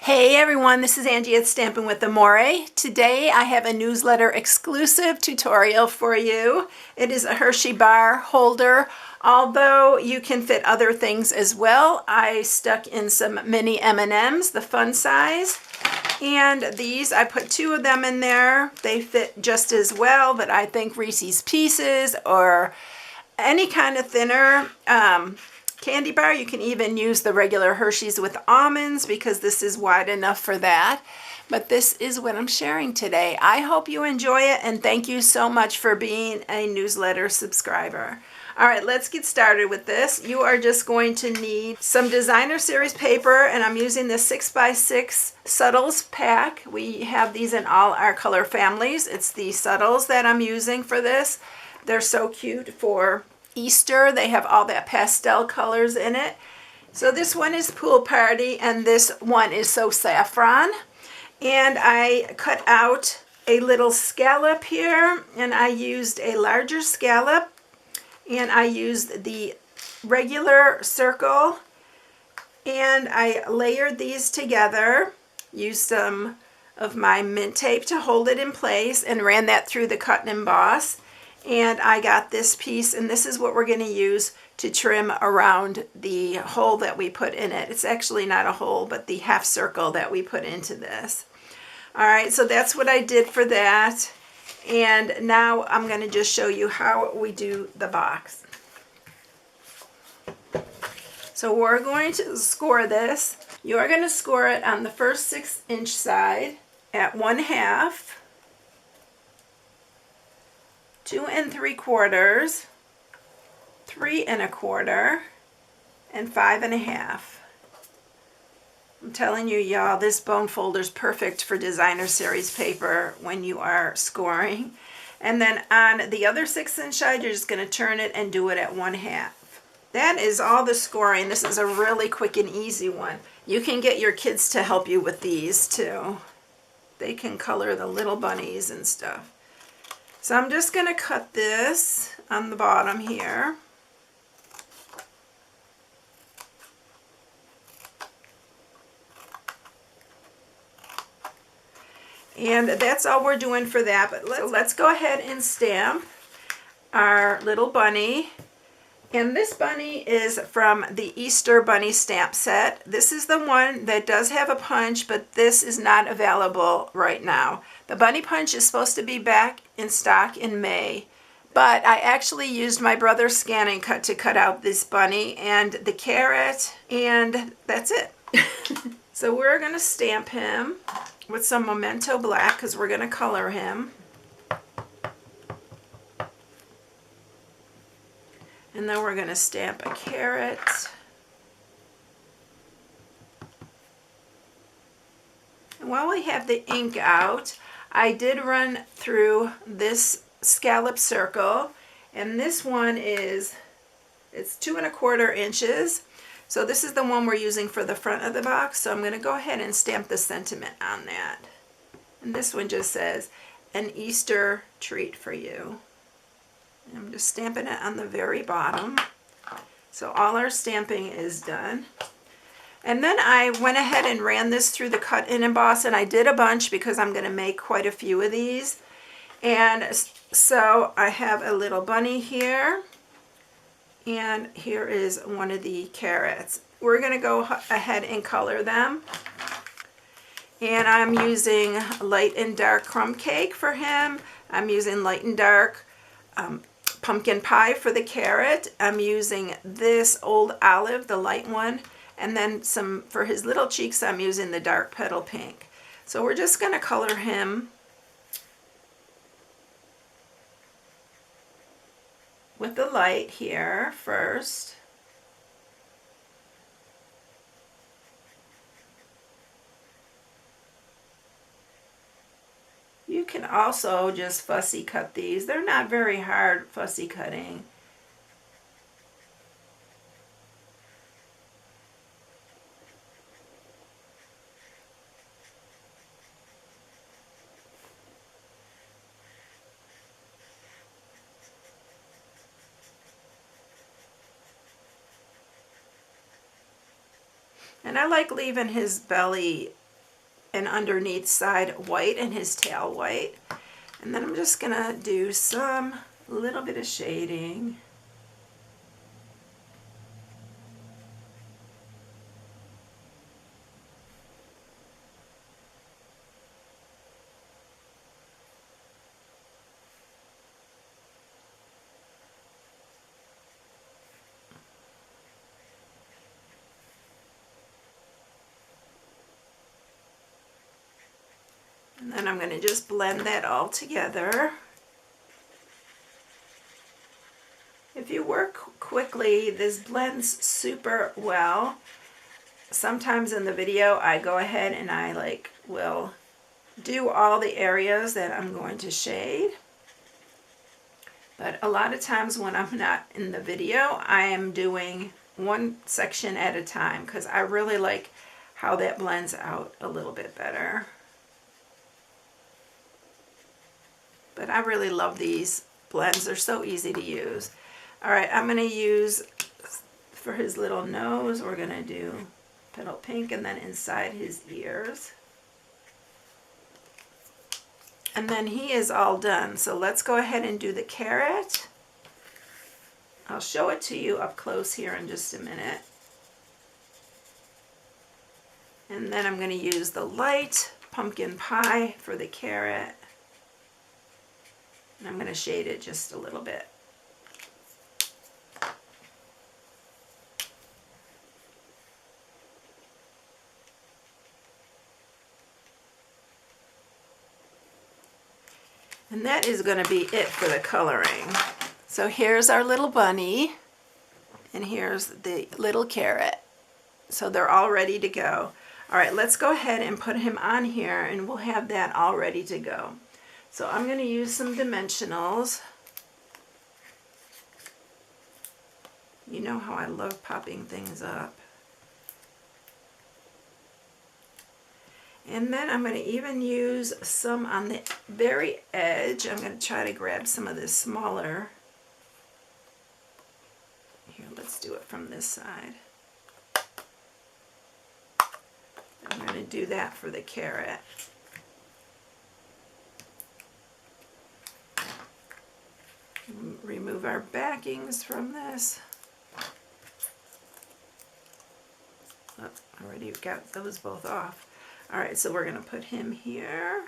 Hey everyone, this is Angie at Stampin' with Amore. Today I have a newsletter exclusive tutorial for you. It is a Hershey bar holder, although you can fit other things as well. I stuck in some mini M&Ms, the fun size, and these, I put 2 of them in there. They fit just as well, but I think Reese's Pieces or any kind of thinner candy bar. You can even use the regular Hershey's with almonds because this is wide enough for that. But this is what I'm sharing today. I hope you enjoy it, and thank you so much for being a newsletter subscriber. All right, let's get started with this. You are just going to need some designer series paper, and I'm using this 6x6 Subtles pack. We have these in all our color families. It's the Subtles that I'm using for this. They're so cute for Easter. They have all that pastel colors in it. So this one is Pool Party, and this one is So Saffron. And I cut out a little scallop here, and I used a larger scallop, and I used the regular circle, and I layered these together, used some of my mint tape to hold it in place, and ran that through the cut and emboss. And I got this piece, and this is what we're going to use to trim around the hole that we put in it. It's actually not a hole, but the half circle that we put into this. All right, so that's what I did for that. And now I'm going to just show you how we do the box. So we're going to score this. You are going to score it on the first 6-inch side at 1/2. 2 3/4, 3 1/4, and 5 1/2. I'm telling you, y'all, this bone folder is perfect for designer series paper when you are scoring. And then on the other 6-inch side, you're just going to turn it and do it at 1/2. That is all the scoring. This is a really quick and easy one. You can get your kids to help you with these too. They can color the little bunnies and stuff. So I'm just going to cut this on the bottom here. And that's all we're doing for that. But let's go ahead and stamp our little bunny. And this bunny is from the Easter Bunny stamp set. This is the one that does have a punch, but this is not available right now. The bunny punch is supposed to be back in stock in May, but I actually used my brother's scanning cut to cut out this bunny and the carrot, and that's it. So we're going to stamp him with some Memento Black because we're going to color him. And then we're going to stamp a carrot. And while we have the ink out, I did run through this scallop circle, and this one is, it's 2 1/4 inches. So this is the one we're using for the front of the box. So I'm going to go ahead and stamp the sentiment on that. And this one just says, "An Easter treat for you." I'm just stamping it on the very bottom. So all our stamping is done. And then I went ahead and ran this through the cut and emboss, and I did a bunch because I'm going to make quite a few of these. And so I have a little bunny here, and here is one of the carrots. We're going to go ahead and color them. And I'm using light and dark crumb cake for him. I'm using light and dark pumpkin pie for the carrot. I'm using this Old Olive, the light one, and then some for his little cheeks. I'm using the dark petal pink. So we're just going to color him with the light here first. You can also just fussy cut these. They're not very hard fussy cutting. And I like leaving his belly and underneath side white and his tail white. And then I'm just gonna do some little bit of shading. And then I'm going to just blend that all together. If you work quickly, this blends super well. Sometimes in the video I go ahead and I will do all the areas that I'm going to shade. But a lot of times when I'm not in the video, I am doing one section at a time because I really like how that blends out a little bit better. But I really love these blends. They're so easy to use. All right, I'm going to use, for his little nose, we're going to do petal pink, and then inside his ears. And then he is all done. So let's go ahead and do the carrot. I'll show it to you up close here in just a minute. And then I'm going to use the light pumpkin pie for the carrot. And I'm going to shade it just a little bit. And that is going to be it for the coloring. So here's our little bunny, and here's the little carrot. So they're all ready to go. All right, let's go ahead and put him on here, and we'll have that all ready to go. So I'm going to use some dimensionals. You know how I love popping things up. And then I'm going to even use some on the very edge. I'm going to try to grab some of this smaller. Here, let's do it from this side. I'm going to do that for the carrot. Remove our backings from this. Oh, already got those both off. Alright, so we're going to put him here.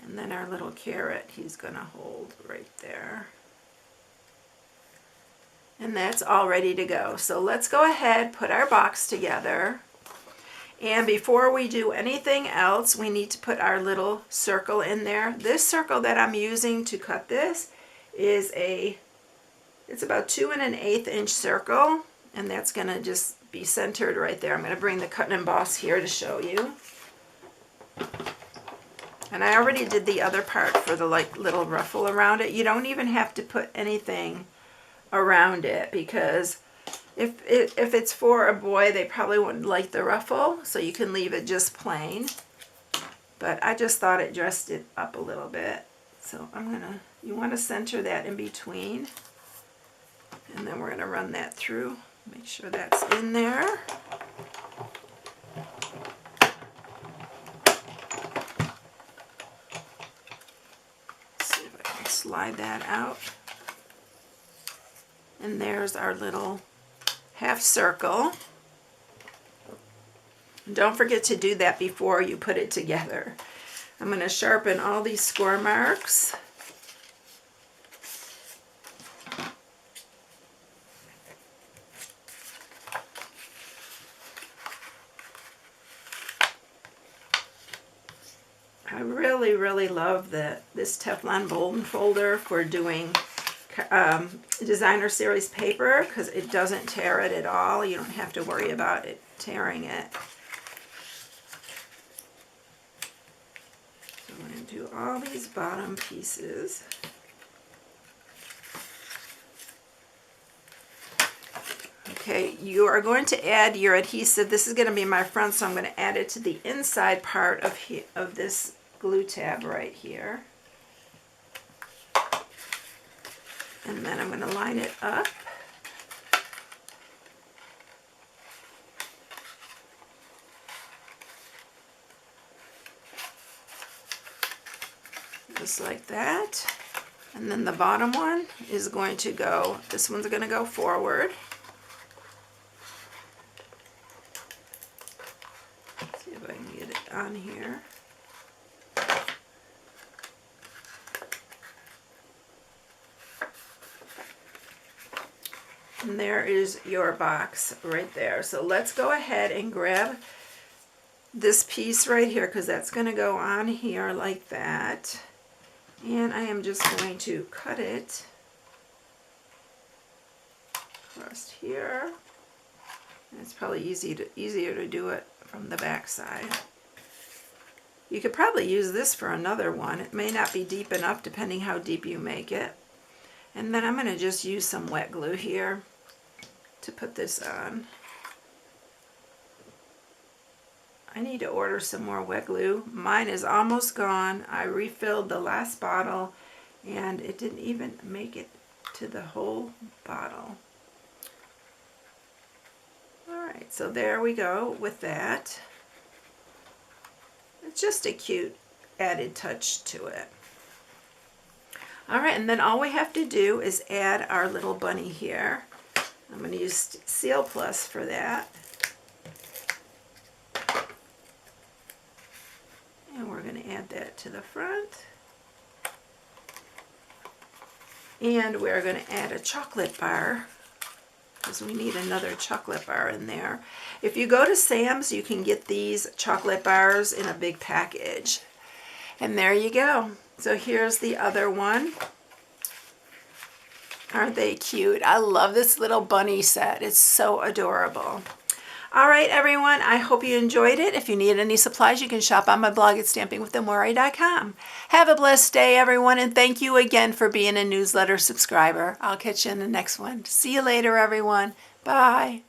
And then our little carrot, he's going to hold right there. And that's all ready to go. So let's go ahead, put our box together. And before we do anything else, we need to put our little circle in there. This circle that I'm using to cut this is it's about 2 1/8 inch circle, and that's going to just be centered right there. I'm going to bring the cut and emboss here to show you. And I already did the other part for the little ruffle around it. You don't even have to put anything around it, because if it's for a boy, they probably wouldn't like the ruffle, so you can leave it just plain. But I just thought it dressed it up a little bit. So you want to center that in between. And then we're going to run that through. Make sure that's in there. See if I can slide that out. And there's our little half circle. Don't forget to do that before you put it together. I'm going to sharpen all these score marks. I really love this Teflon Bolden folder for doing designer series paper, because it doesn't tear it at all. You don't have to worry about it tearing it. So I'm going to do all these bottom pieces. Okay, you are going to add your adhesive. This is going to be my front, so I'm going to add it to the inside part of this glue tab right here. And then I'm going to line it up. just like that. And then the bottom one is going to go, this one's going to go forward. Let's see if I can get it on here. And there is your box right there. So let's go ahead and grab this piece right here, because that's going to go on here like that. And I am just going to cut it across here. And it's probably easier to do it from the back side. You could probably use this for another one. It may not be deep enough depending how deep you make it. And then I'm going to just use some wet glue here to put this on. I need to order some more wet glue. Mine is almost gone. I refilled the last bottle and it didn't even make it to the whole bottle. Alright, so there we go with that. It's just a cute added touch to it. Alright, and then all we have to do is add our little bunny here. I'm going to use Seal Plus for that. And we're going to add that to the front. And we're going to add a chocolate bar, because we need another chocolate bar in there. If you go to Sam's, you can get these chocolate bars in a big package. And there you go. So here's the other one. Aren't they cute? I love this little bunny set. It's so adorable. All right, everyone, I hope you enjoyed it. If you need any supplies, you can shop on my blog at StampingWithAmore.com. Have a blessed day, everyone, and thank you again for being a newsletter subscriber. I'll catch you in the next one. See you later, everyone. Bye.